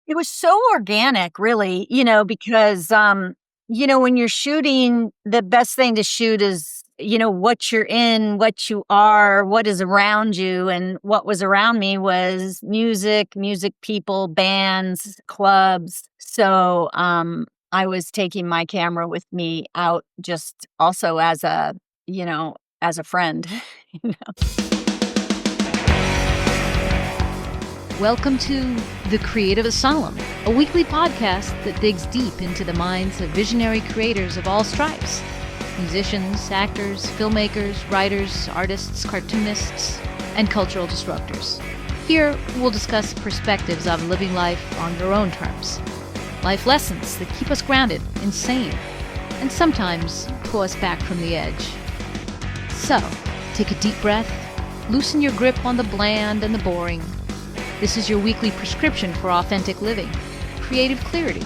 It was so organic, really, because, when you're shooting, the best thing to shoot is, what you're in, what you are, what is around you. And what was around me was music people, bands, clubs. So I was taking my camera with me out just also as a friend. you Welcome to The Creative Asylum, a weekly podcast that digs deep into the minds of visionary creators of all stripes. Musicians, actors, filmmakers, writers, artists, cartoonists, and cultural disruptors. Here, we'll discuss perspectives of living life on your own terms. Life lessons that keep us grounded, insane, and sometimes pull us back from the edge. So, take a deep breath, loosen your grip on the bland and the boring. This is your weekly prescription for authentic living, creative clarity,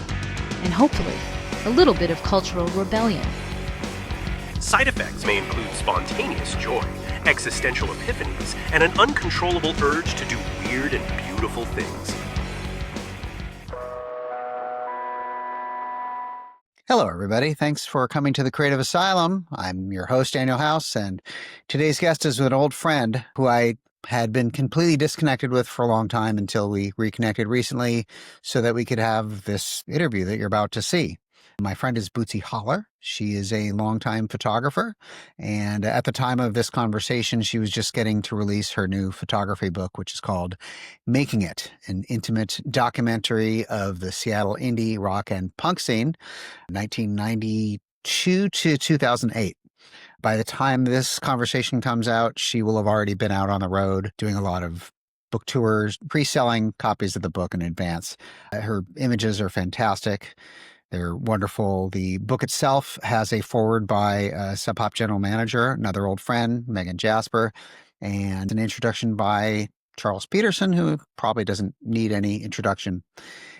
and hopefully, a little bit of cultural rebellion. Side effects may include spontaneous joy, existential epiphanies, and an uncontrollable urge to do weird and beautiful things. Hello, everybody. Thanks for coming to the Creative Asylum. I'm your host, Daniel House, and today's guest is an old friend who I had been completely disconnected with for a long time until we reconnected recently so that we could have this interview that you're about to see. My friend is Bootsy Holler. She is a longtime photographer, and at the time of this conversation, she was just getting to release her new photography book, which is called Making It, an intimate documentary of the Seattle indie, rock, and punk scene, 1992 to 2008. By the time this conversation comes out, she will have already been out on the road doing a lot of book tours, pre-selling copies of the book in advance. Her images are fantastic. They're wonderful. The book itself has a foreword by Sub Pop general manager, another old friend, Megan Jasper, and an introduction by Charles Peterson, who probably doesn't need any introduction.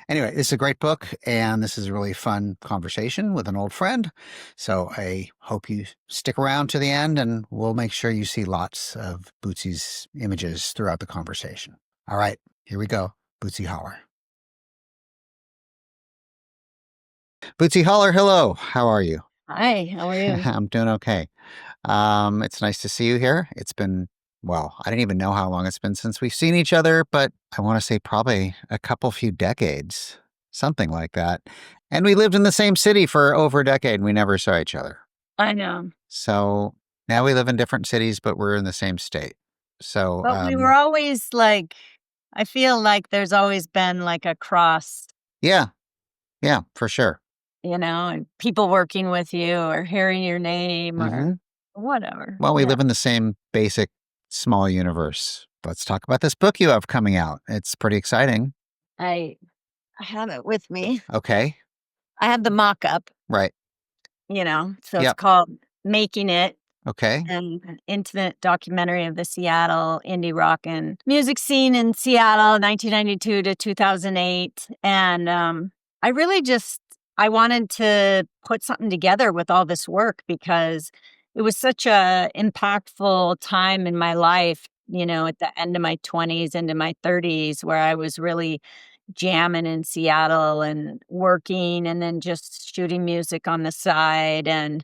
Anyway, it's a great book, and this is a really fun conversation with an old friend. So I hope you stick around to the end, and we'll make sure you see lots of Bootsy's images throughout the conversation. All right, here we go. Bootsy Holler. Bootsy Holler, hello. How are you? Hi, how are you? I'm doing okay. It's nice to see you here. It's been, well, I didn't even know how long it's been since we've seen each other, but I want to say probably a few decades, something like that. And we lived in the same city for over a decade and we never saw each other. I know. So now we live in different cities, but we're in the same state. So, But we were always I feel like there's always been like a cross, yeah, for sure. and people working with you or hearing your name or whatever. Well, we Yeah. live in the same basic small universe. Let's talk about this book you have coming out. It's pretty exciting. I have it with me. Okay. I have the mock-up, Right. so it's Yep. called Making It, Okay. an intimate documentary of the Seattle indie rock and music scene in Seattle, 1992 to 2008. And I wanted to put something together with all this work because it was such a impactful time in my life, at the end of my 20s into my 30s, where I was really jamming in Seattle and working and then just shooting music on the side and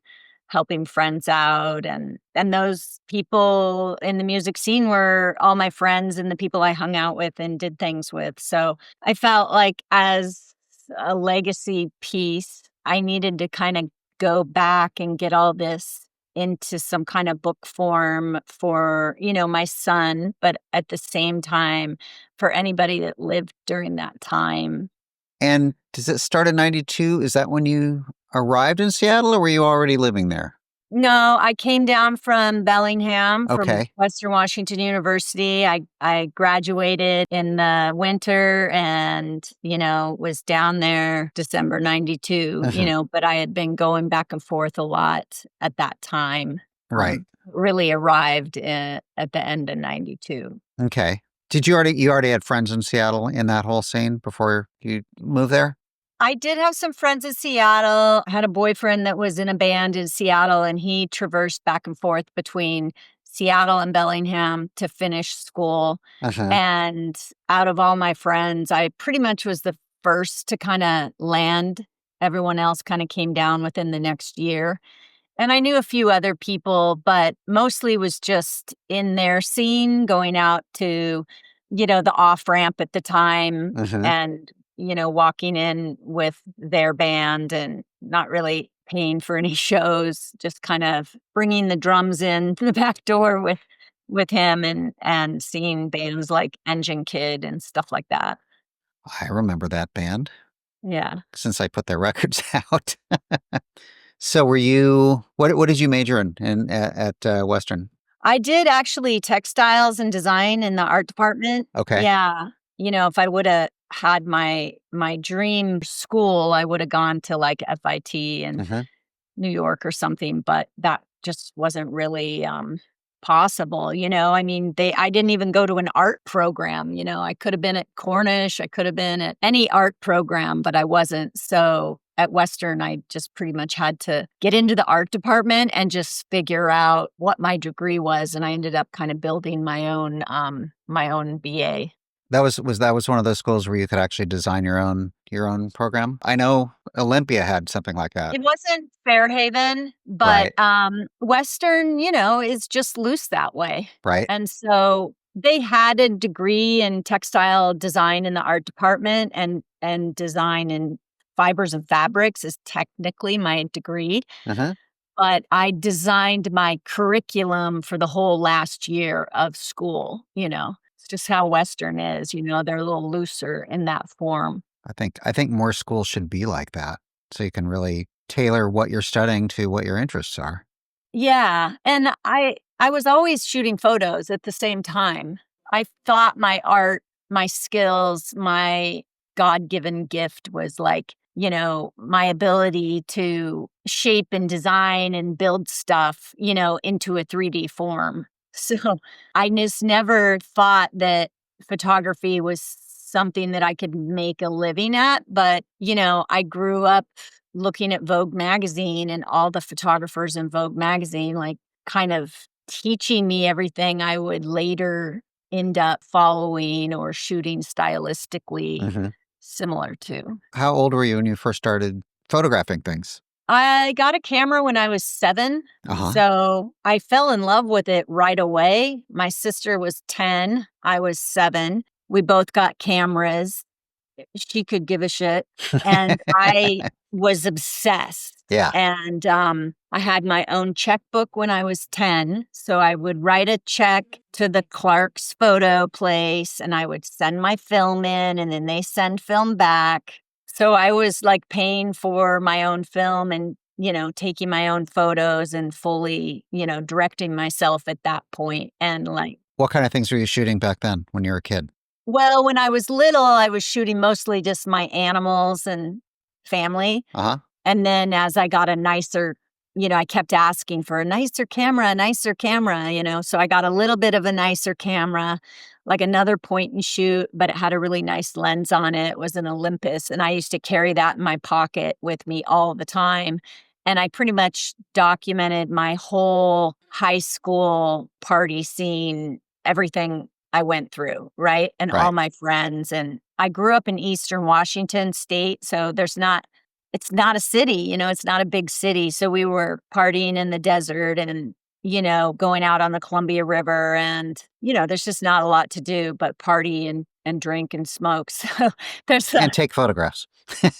helping friends out. And those people in the music scene were all my friends and the people I hung out with and did things with. So I felt like as a legacy piece, I needed to kind of go back and get all this into some kind of book form for, my son, but at the same time for anybody that lived during that time. And does it start in 92? Is that when you arrived in Seattle or were you already living there? No, I came down from Bellingham, from Okay. Western Washington University. I graduated in the winter and, was down there December 92, but I had been going back and forth a lot at that time. Right. Really arrived at the end of 92. Okay. Did you already had friends in Seattle in that whole scene before you moved there? I did have some friends in Seattle. I had a boyfriend that was in a band in Seattle, and he traversed back and forth between Seattle and Bellingham to finish school. Uh-huh. And out of all my friends, I pretty much was the first to kind of land. Everyone else kind of came down within the next year. And I knew a few other people, but mostly was just in their scene, going out to, the off ramp at the time Mhm. and, walking in with their band and not really paying for any shows, just kind of bringing the drums in to the back door with him and seeing bands like Engine Kid and stuff like that. I remember that band Yeah. since I put their records out. So were you what did you major in at Western? I did actually textiles and design in the art department. Okay. Yeah. If I woulda had my dream school, I woulda gone to, like, FIT in Mhm. New York or something, but that just wasn't really, possible, I mean, I didn't even go to an art program, I could have been at Cornish, I could have been at any art program, but I wasn't. So, at Western, I just pretty much had to get into the art department and just figure out what my degree was, and I ended up kind of building my own BA. That was one of those schools where you could actually design your own program? I know Olympia had something like that. It wasn't Fairhaven, but, Right. Western, is just loose that way. Right. And so they had a degree in textile design in the art department, and design in fibers and fabrics is technically my degree, Mhm. but I designed my curriculum for the whole last year of school. It's just how Western is, they're a little looser in that form. I think more schools should be like that, so you can really tailor what you're studying to what your interests are. Yeah, and I was always shooting photos at the same time. I thought my art, my skills, my God-given gift was like, my ability to shape and design and build stuff, into a 3D form. So I just never thought that photography was something that I could make a living at, but, I grew up looking at Vogue magazine and all the photographers in Vogue magazine, like, kind of teaching me everything I would later end up following or shooting stylistically Mhm. similar to. How old were you when you first started photographing things? I got a camera when I was 7, Uh-huh. so I fell in love with it right away. My sister was 10, I was 7. We both got cameras. She could give a shit, and I was obsessed, Yeah. and, I had my own checkbook when I was 10, so I would write a check to the Clark's photo place, and I would send my film in, and then they send film back. So I was, like, paying for my own film and, taking my own photos and fully, directing myself at that point, and, like, What kind of things were you shooting back then when you were a kid? well, when I was little, I was shooting mostly just my animals and family. Uh-huh. And then as I got a nicer, I kept asking for a nicer camera, So I got a little bit of a nicer camera, like another point and shoot, but it had a really nice lens on it. It was an Olympus. And I used to carry that in my pocket with me all the time. And I pretty much documented my whole high school party scene, everything I went through, right? And all Right. my friends. And I grew up in Eastern Washington State, so it's not a city, it's not a big city. So we were partying in the desert and, going out on the Columbia River and, there's just not a lot to do but party and drink and smoke. So there's And take photographs.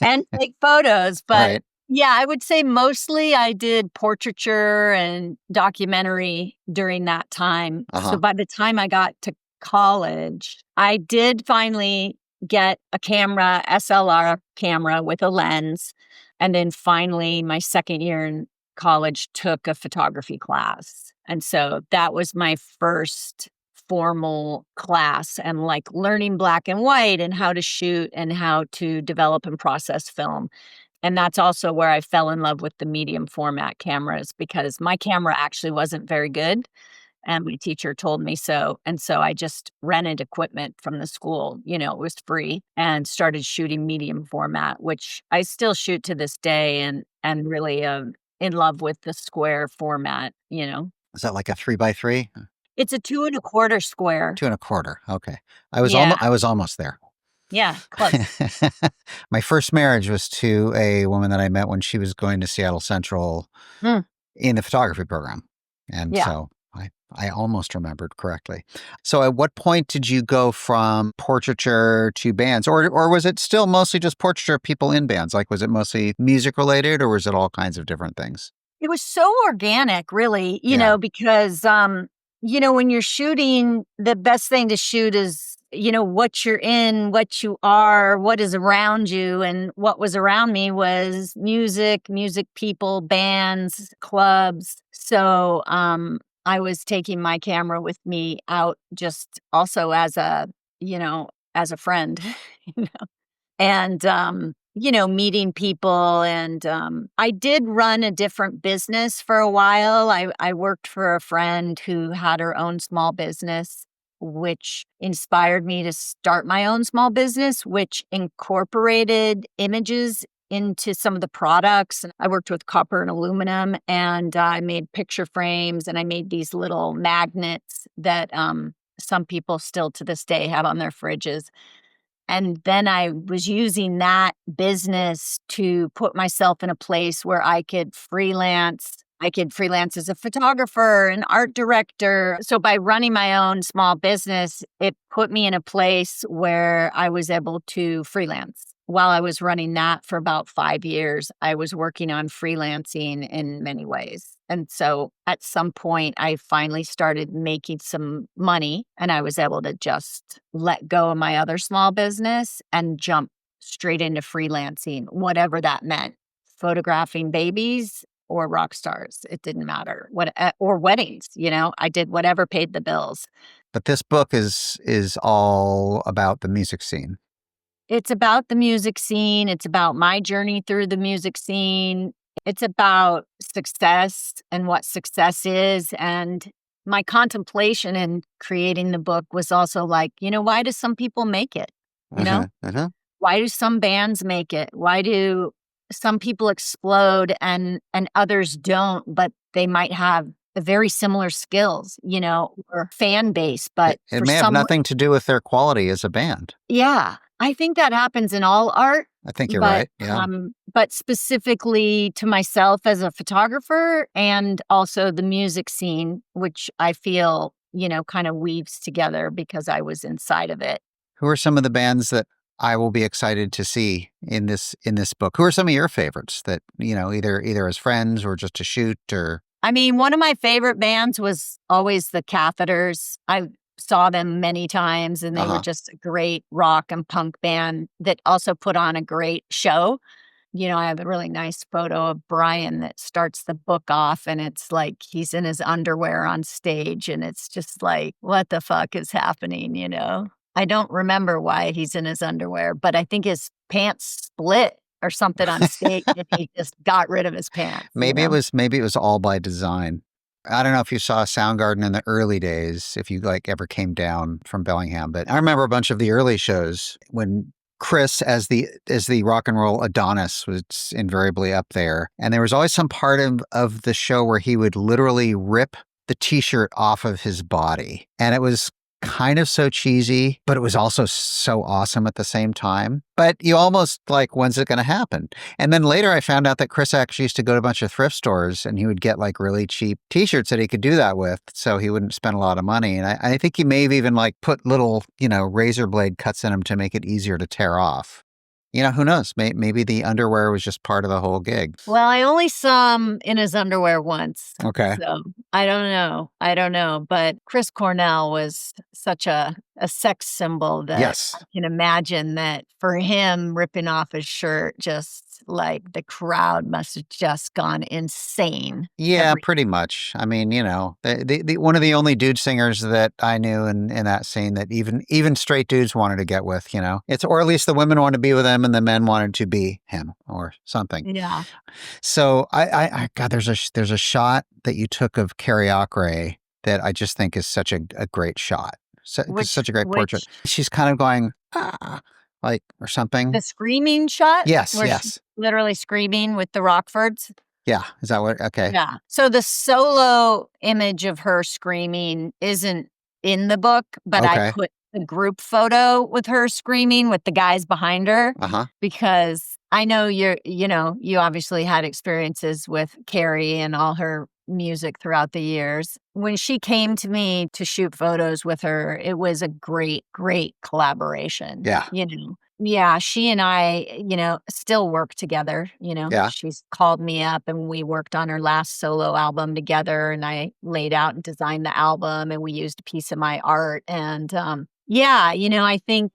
and take photos. But Right. yeah, I would say mostly I did portraiture and documentary during that time. So Uh-huh. by the time I got to college, I did finally get a camera, SLR camera with a lens. And then finally, my second year in college, took a photography class. And so that was my first formal class and like learning black and white and how to shoot and how to develop and process film. And that's also where I fell in love with the medium format cameras because my camera actually wasn't very good. And my teacher told me so. And so I just rented equipment from the school, it was free, and started shooting medium format, which I still shoot to this day and really in love with the square format. Is that like a 3x3? It's a 2 1/4 square. 2 1/4. Okay. Yeah. I was almost there. Yeah, close. My first marriage was to a woman that I met when she was going to Seattle Central Mm, in the photography program. And yeah. so I almost remembered correctly. So at what point did you go from portraiture to bands? Or was it still mostly just portraiture of people in bands? Like, was it mostly music related or was it all kinds of different things? It was so organic, really, Yeah. because, when you're shooting, the best thing to shoot is, what you're in, what you are, what is around you. And what was around me was music people, bands, clubs. So I was taking my camera with me out just also as a friend. And meeting people. And I did run a different business for a while. I worked for a friend who had her own small business, which inspired me to start my own small business, which incorporated images into some of the products. And I worked with copper and aluminum, and I made picture frames, and I made these little magnets that some people still to this day have on their fridges. And then I was using that business to put myself in a place where I could freelance. I could freelance as a photographer, an art director. So by running my own small business, it put me in a place where I was able to freelance. While I was running that for about 5 years, I was working on freelancing in many ways. And so at some point, I finally started making some money, and I was able to just let go of my other small business and jump straight into freelancing, whatever that meant, photographing babies or rock stars. It didn't matter or weddings, I did whatever paid the bills. But this book is all about the music scene. It's about the music scene. It's about my journey through the music scene. It's about success and what success is. And my contemplation in creating the book was also like, why do some people make it? You know, Uh-huh. Uh-huh. why do some bands make it? Why do some people explode and others don't, but they might have very similar skills, or fan base, but It for may have some, nothing to do with their quality as a band. yeah, I think that happens in all art, I think you're but right. Yeah. but specifically to myself as a photographer and also the music scene, which I feel, kind of weaves together because I was inside of it. Who are some of the bands that I will be excited to see in this book? Who are some of your favorites that, either as friends or just to shoot or I mean, one of my favorite bands was always the Catheters. I saw them many times, and they were uh-huh. just a great rock and punk band that also put on a great show. I have a really nice photo of Brian that starts the book off, and it's like he's in his underwear on stage, and it's just like, what the fuck is happening? I don't remember why he's in his underwear, but I think his pants split or something on stage, and he just got rid of his pants, Maybe it was all by design. I don't know if you saw Soundgarden in the early days, if you like ever came down from Bellingham, but I remember a bunch of the early shows when Chris as the rock and roll Adonis was invariably up there. And there was always some part of the show where he would literally rip the t-shirt off of his body. And it was kind of so cheesy, but it was also so awesome at the same time. But you almost like, when's it going to happen? And then later I found out that Chris actually used to go to a bunch of thrift stores and he would get like really cheap t-shirts that he could do that with. So he wouldn't spend a lot of money. And I think he may have even like put little, razor blade cuts in them to make it easier to tear off. Who knows? Maybe the underwear was just part of the whole gig. Well, I only saw him in his underwear once. Okay. So I don't know. But Chris Cornell was such a sex symbol that Yes. I can imagine that for him ripping off his shirt, just like the crowd must have just gone insane. Yeah, pretty much. I mean, the one of the only dude singers that I knew in that scene that even straight dudes wanted to get with, or at least the women wanted to be with him and the men wanted to be him or something. Yeah. So I God, there's a shot that you took of Carrie that I just think is such a great shot. Such a great portrait. She's kind of going, like, or something. The screaming shot? Yes, where yes. she's literally screaming with the Rockfords? Yeah. Is that what? Okay. Yeah. So the solo image of her screaming isn't in the book, but Okay. I put a group photo with her screaming with the guys behind her Uh-huh. because I know you obviously had experiences with Carrie and all her music throughout the years. When she came to me to shoot photos with her, it was a great, great collaboration. Yeah. Yeah, she and I, still work together. Yeah. She's called me up and we worked on her last solo album together and I laid out and designed the album and we used a piece of my art. And yeah, I think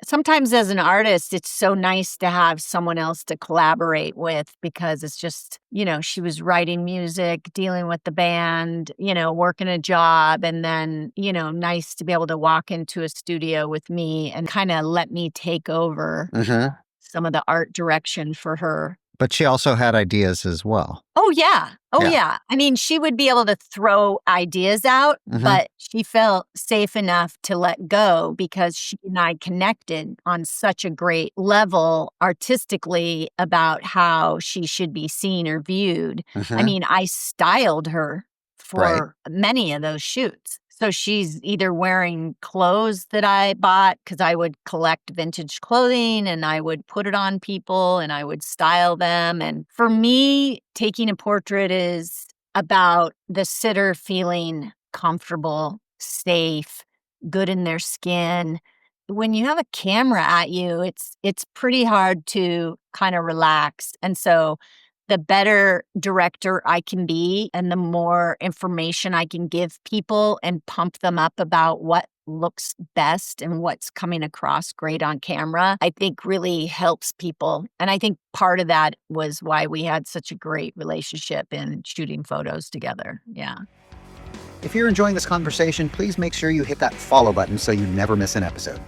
sometimes as an artist, it's so nice to have someone else to collaborate with because it's just, she was writing music, dealing with the band, working a job, and then, nice to be able to walk into a studio with me and kind of let me take over Mm-hmm. some of the art direction for her. But she also had ideas as well. Oh, yeah. Oh, Yeah. yeah. I mean, she would be able to throw ideas out, Mhm. but she felt safe enough to let go because she and I connected on such a great level artistically about how she should be seen or viewed. I Mhm. mean, I styled her Right. for many of those shoots. So she's either wearing clothes that I bought because I would collect vintage clothing and I would put it on people and I would style them. And for me, taking a portrait is about the sitter feeling comfortable, safe, good in their skin. When you have a camera at you, it's pretty hard to kind of relax. And so the better director I can be and the more information I can give people and pump them up about what looks best and what's coming across great on camera, I think really helps people. And I think part of that was why we had such a great relationship in shooting photos together. Yeah. If you're enjoying this conversation, please make sure you hit that follow button so you never miss an episode.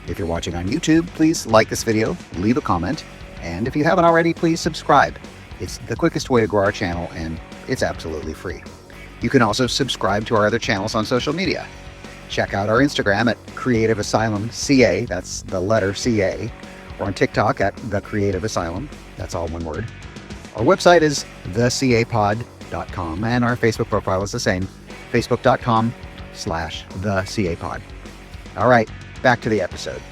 If you're watching on YouTube, please like this video, leave a comment, and if you haven't already, please subscribe. It's the quickest way to grow our channel, and it's absolutely free. You can also subscribe to our other channels on social media. Check out our Instagram at Creative Asylum CA, that's the letter CA, or on TikTok at The Creative Asylum, that's all one word. Our website is thecapod.com, and our Facebook profile is the same, facebook.com/thecapod. All right, back to the episode.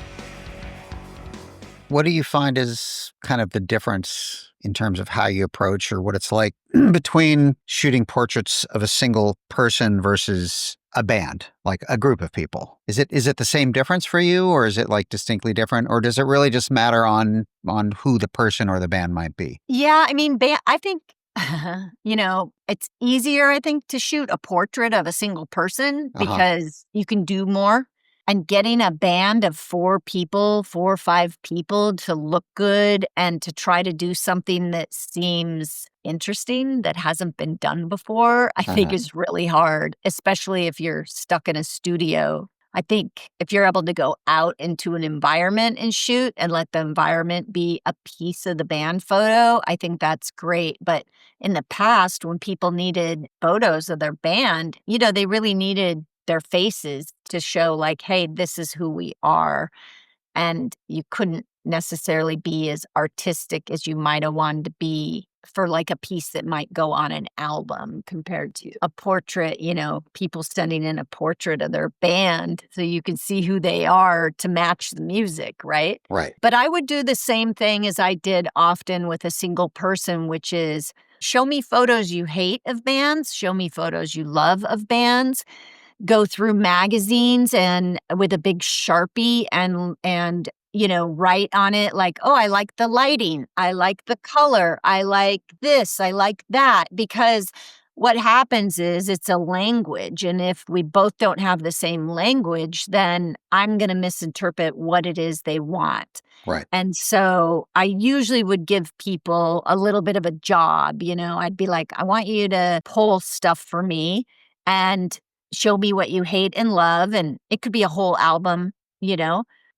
What do you find is kind of the difference in terms of how you approach or what it's like between shooting portraits of a single person versus a band, like a group of people? Is it the same difference for you, or is it like distinctly different, or does it really just matter on who the person or the band might be? Yeah, I mean, I think, it's easier, I think, to shoot a portrait of a single person because you can do more. And getting a band of 4 or 5 people to look good and to try to do something that seems interesting that hasn't been done before, I think is really hard, especially if you're stuck in a studio. I think if you're able to go out into an environment and shoot and let the environment be a piece of the band photo, I think that's great. But in the past, when people needed photos of their band, they really needed their faces to show like, hey, this is who we are. And you couldn't necessarily be as artistic as you might have wanted to be for like a piece that might go on an album compared to a portrait, people sending in a portrait of their band so you can see who they are to match the music, right? Right. But I would do the same thing as I did often with a single person, which is show me photos you hate of bands, show me photos you love of bands. Go through magazines and with a big Sharpie and write on it like, oh, I like the lighting. I like the color. I like this. I like that. Because what happens is it's a language. And if we both don't have the same language, then I'm going to misinterpret what it is they want. Right. And so I usually would give people a little bit of a job. I'd be like, I want you to pull stuff for me and show me what you hate and love. And it could be a whole album,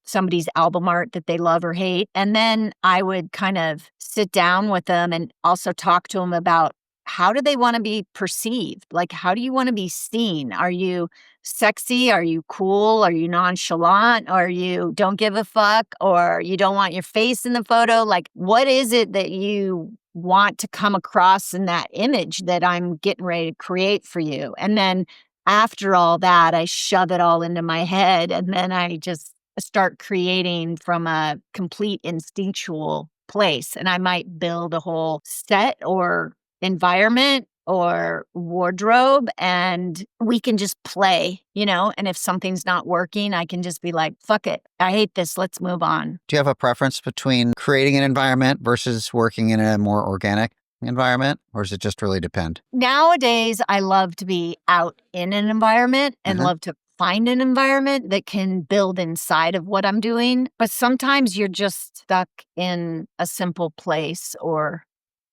somebody's album art that they love or hate. And then I would kind of sit down with them and also talk to them about how do they want to be perceived? Like, how do you want to be seen? Are you sexy? Are you cool? Are you nonchalant? Or you don't give a fuck? Or you don't want your face in the photo? Like, what is it that you want to come across in that image that I'm getting ready to create for you? And then after all that, I shove it all into my head, and then I just start creating from a complete instinctual place. And I might build a whole set or environment or wardrobe, and we can just play, and if something's not working, I can just be like, fuck it, I hate this, let's move on. Do you have a preference between creating an environment versus working in a more organic environment, or does it just really depend? Nowadays, I love to be out in an environment and love to find an environment that can build inside of what I'm doing. But sometimes you're just stuck in a simple place or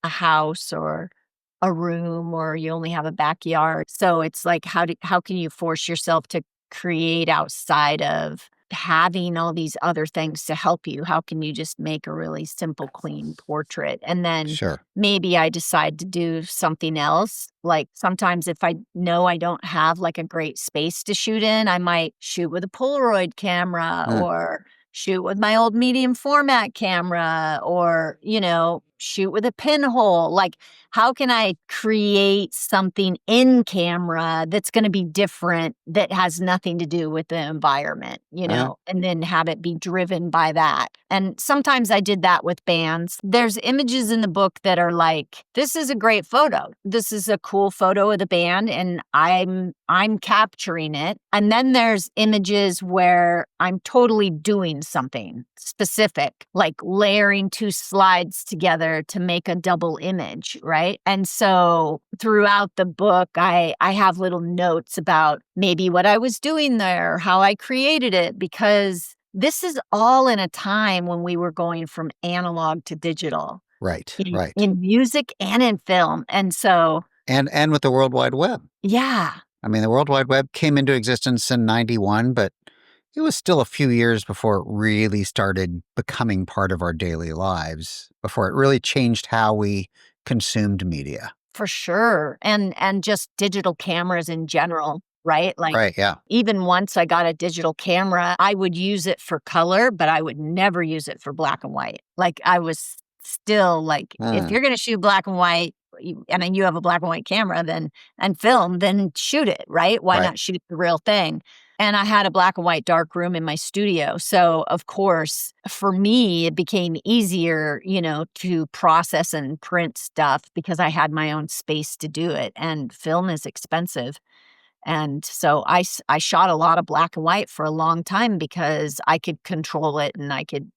a house or a room, or you only have a backyard. So it's like, how can you force yourself to create outside of having all these other things to help you? How can you just make a really simple, clean portrait? And then maybe I decide to do something else. Like sometimes if I know I don't have like a great space to shoot in, I might shoot with a Polaroid camera or shoot with my old medium format camera, or, shoot with a pinhole. Like, how can I create something in camera that's going to be different, that has nothing to do with the environment, and then have it be driven by that. And sometimes I did that with bands. There's images in the book that are like, this is a great photo. This is a cool photo of the band, and I'm capturing it. And then there's images where I'm totally doing something specific, like layering 2 slides together to make a double image, right? And so throughout the book, I have little notes about maybe what I was doing there, how I created it, because this is all in a time when we were going from analog to digital. Right. In music and in film. And so... And with the World Wide Web. Yeah. I mean, the World Wide Web came into existence in 91, but it was still a few years before it really started becoming part of our daily lives, before it really changed how we consumed media. For sure. And just digital cameras in general, right? Like, even once I got a digital camera, I would use it for color, but I would never use it for black and white. Like, I was still like, if you're going to shoot black and white, and then you have a black and white camera and film, then shoot it, right? Why not shoot the real thing? And I had a black and white dark room in my studio. So, of course, for me, it became easier, to process and print stuff because I had my own space to do it. And film is expensive. And so I shot a lot of black and white for a long time because I could control it and I could,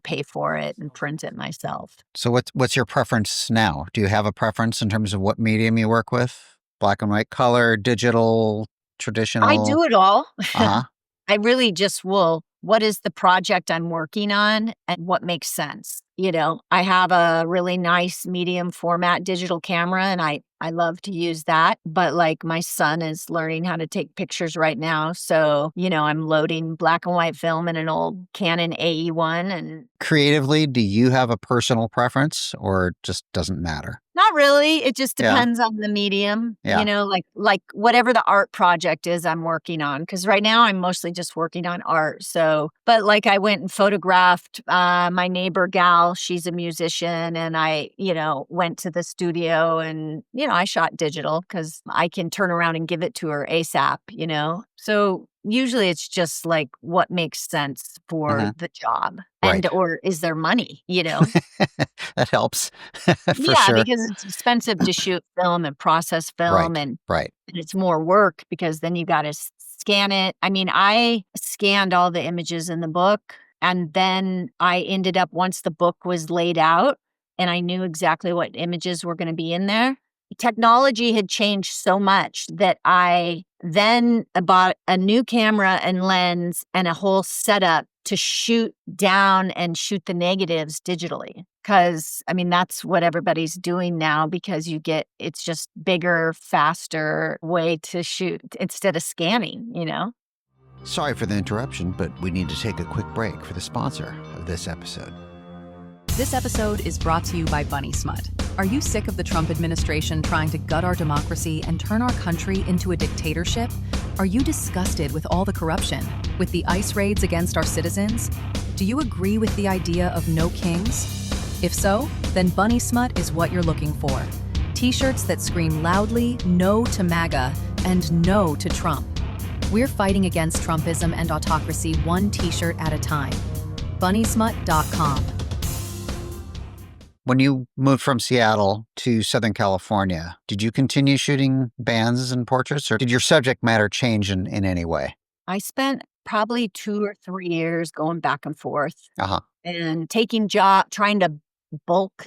pay for it and print it myself. So what's your preference now? Do you have a preference in terms of what medium you work with? Black and white, color, digital, traditional? I do it all. I really just what is the project I'm working on and what makes sense? I have a really nice medium format digital camera, and I love to use that. But like, my son is learning how to take pictures right now. So, I'm loading black and white film in an old Canon AE1. And creatively, do you have a personal preference, or it just doesn't matter? Not really. It just depends on the medium, like whatever the art project is I'm working on. Because right now I'm mostly just working on art. So, but like, I went and photographed my neighbor gal. She's a musician, and I, went to the studio and, I shot digital because I can turn around and give it to her ASAP, So usually it's just like what makes sense for the job. And or is there money, That helps. For sure. Because it's expensive to shoot film and process film and it's more work because then you got to scan it. I mean, I scanned all the images in the book, and then I ended up, once the book was laid out and I knew exactly what images were going to be in there, technology had changed so much that I then bought a new camera and lens and a whole setup to shoot down and shoot the negatives digitally. Because, I mean, that's what everybody's doing now, because it's just bigger, faster way to shoot instead of scanning, Sorry for the interruption, but we need to take a quick break for the sponsor of this episode. This episode is brought to you by Bunny Smut. Are you sick of the Trump administration trying to gut our democracy and turn our country into a dictatorship? Are you disgusted with all the corruption, with the ICE raids against our citizens? Do you agree with the idea of no kings? If so, then Bunny Smut is what you're looking for. T-shirts that scream loudly "No to MAGA" and no to Trump. We're fighting against Trumpism and autocracy one t-shirt at a time. BunnySmut.com. When you moved from Seattle to Southern California, did you continue shooting bands and portraits, or did your subject matter change in any way? I spent probably 2 or 3 years going back and forth Uh-huh. and taking trying to bulk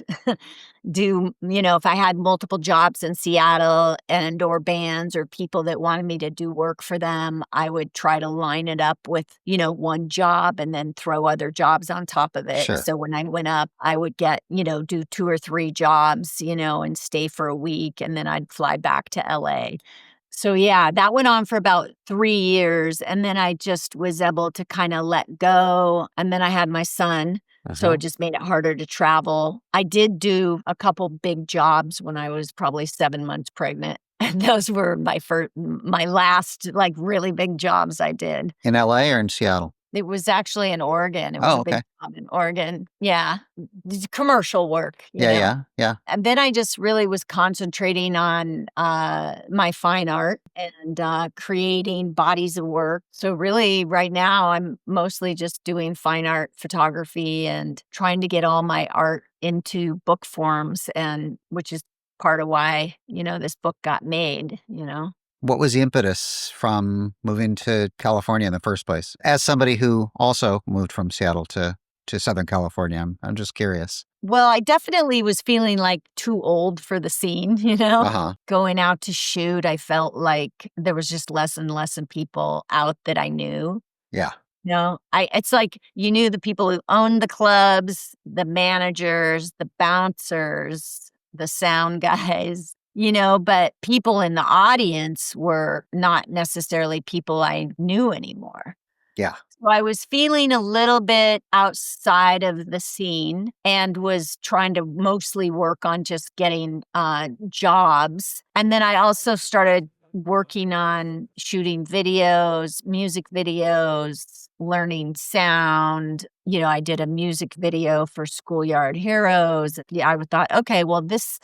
if I had multiple jobs in Seattle and or bands or people that wanted me to do work for them, I would try to line it up with, one job and then throw other jobs on top of it. Sure. So when I went up, I would get, do 2 or 3 jobs, and stay for a week, and then I'd fly back to LA. So yeah, that went on for about 3 years. And then I just was able to kind of let go. And then I had my son. So it just made it harder to travel. I did do a couple big jobs when I was probably 7 months pregnant. And those were my last really big jobs I did. In LA or in Seattle? It was actually in Oregon. It was a big job in Oregon. Yeah. Commercial work. Yeah. And then I just really was concentrating on my fine art and creating bodies of work. So really right now I'm mostly just doing fine art photography and trying to get all my art into book forms, and which is part of why, this book got made. What was the impetus from moving to California in the first place? As somebody who also moved from Seattle to Southern California, I'm just curious. Well, I definitely was feeling like too old for the scene, Uh-huh. Going out to shoot, I felt like there was just less and less people out that I knew. Yeah. It's like you knew the people who owned the clubs, the managers, the bouncers, the sound guys, but people in the audience were not necessarily people I knew anymore. Yeah. So I was feeling a little bit outside of the scene and was trying to mostly work on just getting jobs. And then I also started working on shooting videos, music videos, learning sound. I did a music video for Schoolyard Heroes. Yeah, I thought, okay, well, this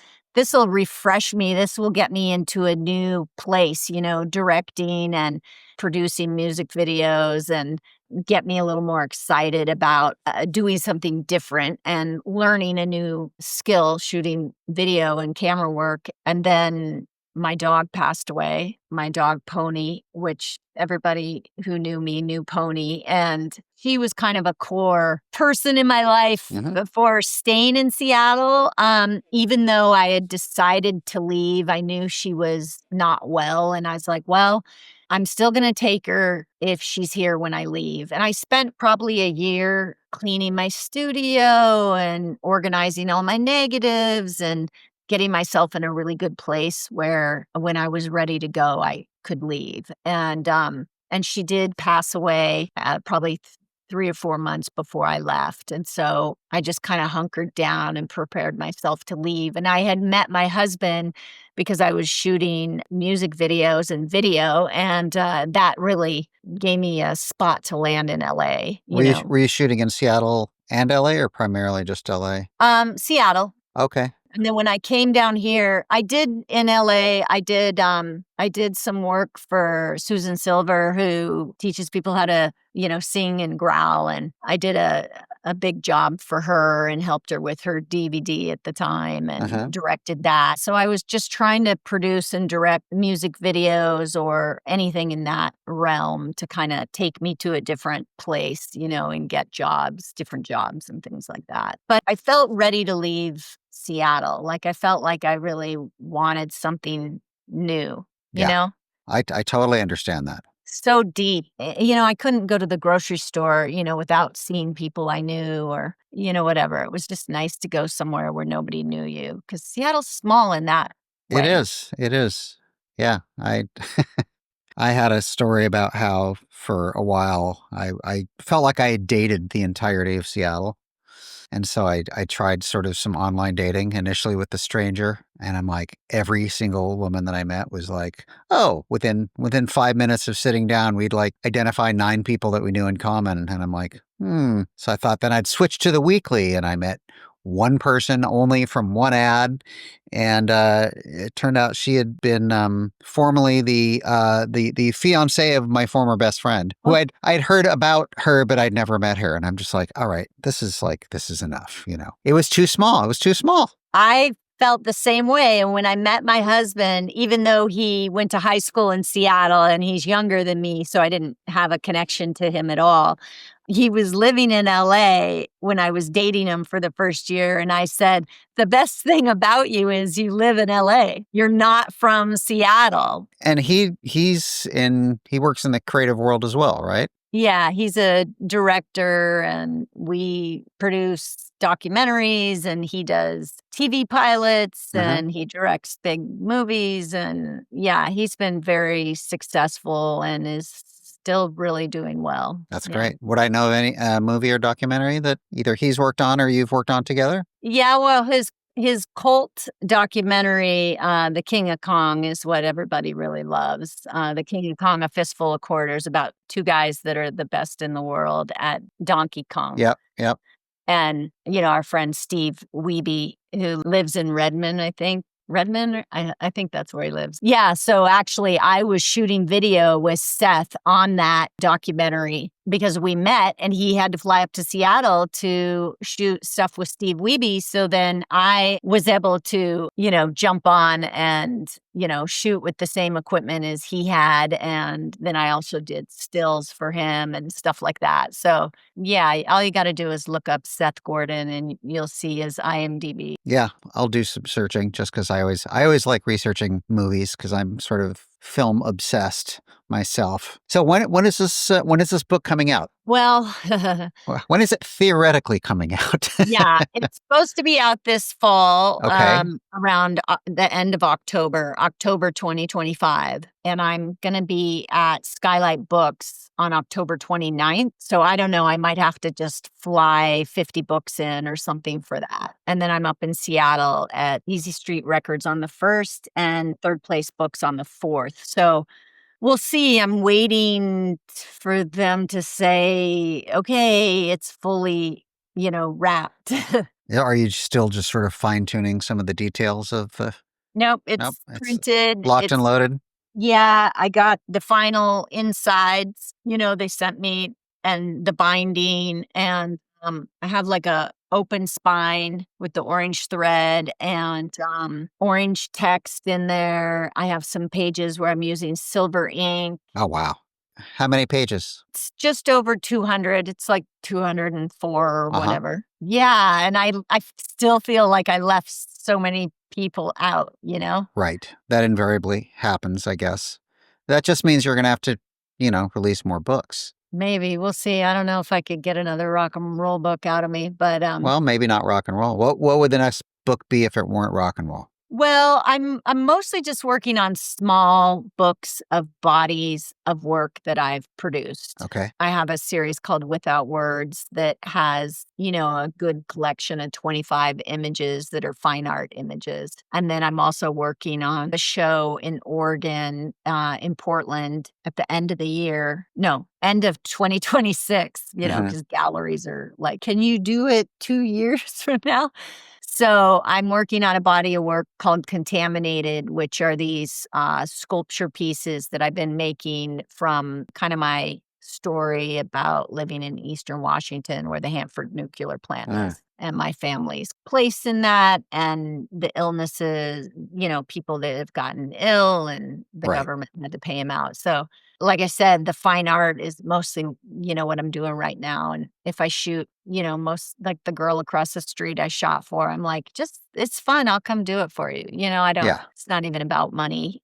will refresh me. This will get me into a new place, directing and producing music videos, and get me a little more excited about doing something different and learning a new skill, shooting video and camera work. And then my dog passed away, my dog Pony, which everybody who knew me knew Pony. And she was kind of a core person in my life before staying in Seattle. Even though I had decided to leave, I knew she was not well. And I was like, well, I'm still going to take her if she's here when I leave. And I spent probably a year cleaning my studio and organizing all my negatives and getting myself in a really good place where when I was ready to go, I could leave. And she did pass away probably 3 or 4 months before I left. And so I just kind of hunkered down and prepared myself to leave. And I had met my husband because I was shooting music videos and video. And that really gave me a spot to land in LA. Were you shooting in Seattle and LA, or primarily just LA? Seattle. Okay. And then when I came down here, I did in LA, I did some work for Susan Silver, who teaches people how to, sing and growl. And I did a big job for her and helped her with her DVD at the time and directed that. So I was just trying to produce and direct music videos or anything in that realm to kind of take me to a different place, and get jobs, different jobs and things like that. But I felt ready to leave Seattle. Like I felt like I really wanted something new, you know? I totally understand that. So deep. I couldn't go to the grocery store, without seeing people I knew or, whatever. It was just nice to go somewhere where nobody knew you, because Seattle's small in that way. It is. Yeah. I had a story about how for a while I felt like I had dated the entirety of Seattle. And so I tried sort of some online dating initially with the stranger. And I'm like, every single woman that I met was like, oh, within 5 minutes of sitting down, we'd like identify 9 people that we knew in common. And I'm like, So I thought then I'd switch to the weekly. And I met one person only from one ad. And it turned out she had been formerly the fiance of my former best friend, who I'd heard about her, but I'd never met her. And I'm just like, all right, this is enough. It was too small. It was too small. I felt the same way. And when I met my husband, even though he went to high school in Seattle and he's younger than me, so I didn't have a connection to him at all. He was living in LA when I was dating him for the first year. And I said, the best thing about you is you live in LA. You're not from Seattle. And he works in the creative world as well, right? Yeah, he's a director and we produce documentaries and he does TV pilots and he directs big movies. And yeah, he's been very successful and is still really doing well. That's great. Would I know of any movie or documentary that either he's worked on or you've worked on together? Yeah, well, his cult documentary, The King of Kong, is what everybody really loves. The King of Kong, A Fistful of Quarters, about two guys that are the best in the world at Donkey Kong. Yep. And, our friend Steve Wiebe, who lives in Redmond, I think. Redmond? I think that's where he lives. Yeah, so actually I was shooting video with Seth on that documentary because we met and he had to fly up to Seattle to shoot stuff with Steve Wiebe. So then I was able to, jump on and, shoot with the same equipment as he had. And then I also did stills for him and stuff like that. So yeah, all you got to do is look up Seth Gordon and you'll see his IMDb. Yeah, I'll do some searching just because I always like researching movies because I'm sort of film obsessed myself. So when is this book coming out? Well, when is it theoretically coming out? Yeah, it's supposed to be out this fall, Okay. Around the end of October 2025. And I'm going to be at Skylight Books on October 29th. So I don't know, I might have to just fly 50 books in or something for that. And then I'm up in Seattle at Easy Street Records on the 1st and Third Place Books on the 4th. So we'll see. I'm waiting for them to say, okay, it's fully, wrapped. Are you still just sort of fine tuning some of the details of? Nope, it's printed. Locked and loaded. Yeah, I got the final insides, they sent me and the binding and I have like a open spine with the orange thread and orange text in there. I have some pages where I'm using silver ink. Oh, wow. How many pages? It's just over 200. It's like 204 or whatever. Yeah, and I still feel like I left so many people out, Right. That invariably happens, I guess. That just means you're going to have to, release more books. Maybe. We'll see. I don't know if I could get another rock and roll book out of me, but well, maybe not rock and roll. What would the next book be if it weren't rock and roll? Well, I'm mostly just working on small books of bodies of work that I've produced. Okay. I have a series called Without Words that has, a good collection of 25 images that are fine art images. And then I'm also working on a show in Oregon, in Portland at the end of the year. No, end of 2026, because galleries are like, can you do it 2 years from now? So I'm working on a body of work called Contaminated, which are these sculpture pieces that I've been making from kind of my story about living in Eastern Washington where the Hanford nuclear plant is and my family's place in that and the illnesses, people that have gotten ill and the government had to pay them out. So like I said, the fine art is mostly, what I'm doing right now. And if I shoot, most like the girl across the street I shot for, I'm like, it's fun. I'll come do it for you. I don't, It's not even about money,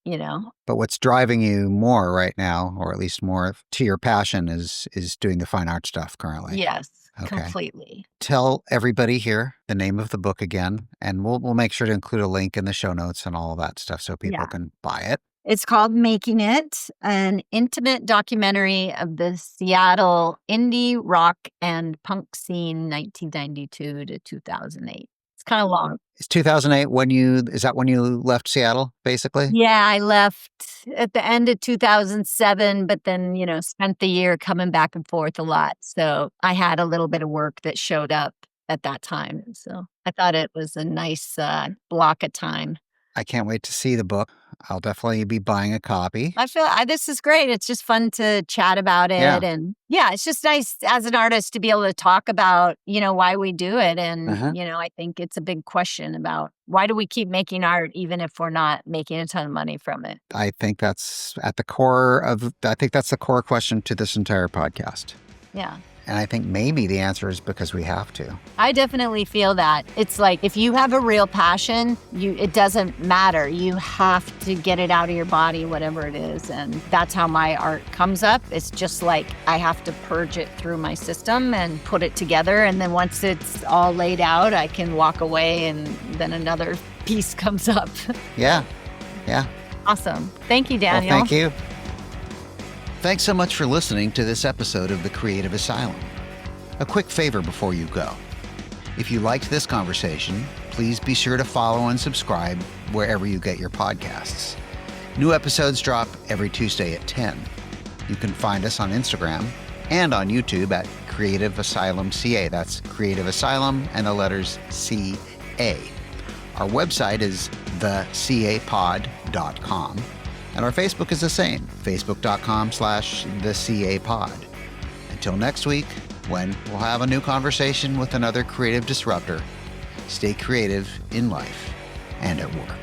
But what's driving you more right now, or at least more to your passion is doing the fine art stuff currently. Yes. Okay. Completely. Tell everybody here the name of the book again, and we'll make sure to include a link in the show notes and all of that stuff so people can buy it. It's called Making It, an intimate documentary of the Seattle indie rock and punk scene 1992 to 2008. It's kind of long. It's 2008 is that when you left Seattle, basically? Yeah, I left at the end of 2007, but then, spent the year coming back and forth a lot. So I had a little bit of work that showed up at that time. So I thought it was a nice block of time. I can't wait to see the book. I'll definitely be buying a copy. I feel this is great. It's just fun to chat about it. Yeah. And yeah, it's just nice as an artist to be able to talk about, why we do it. And, I think it's a big question about why do we keep making art even if we're not making a ton of money from it? I think that's the core question to this entire podcast. Yeah. And I think maybe the answer is because we have to. I definitely feel that. It's like if you have a real passion, it doesn't matter. You have to get it out of your body, whatever it is. And that's how my art comes up. It's just like I have to purge it through my system and put it together. And then once it's all laid out, I can walk away and then another piece comes up. Yeah. Awesome. Thank you, Daniel. Well, thank you. Thanks so much for listening to this episode of The Creative Asylum. A quick favor before you go. If you liked this conversation, please be sure to follow and subscribe wherever you get your podcasts. New episodes drop every Tuesday at 10. You can find us on Instagram and on YouTube at Creative Asylum CA. That's Creative Asylum and the letters CA. Our website is thecapod.com. And our Facebook is the same, facebook.com/thecapod. Until next week, when we'll have a new conversation with another creative disruptor, stay creative in life and at work.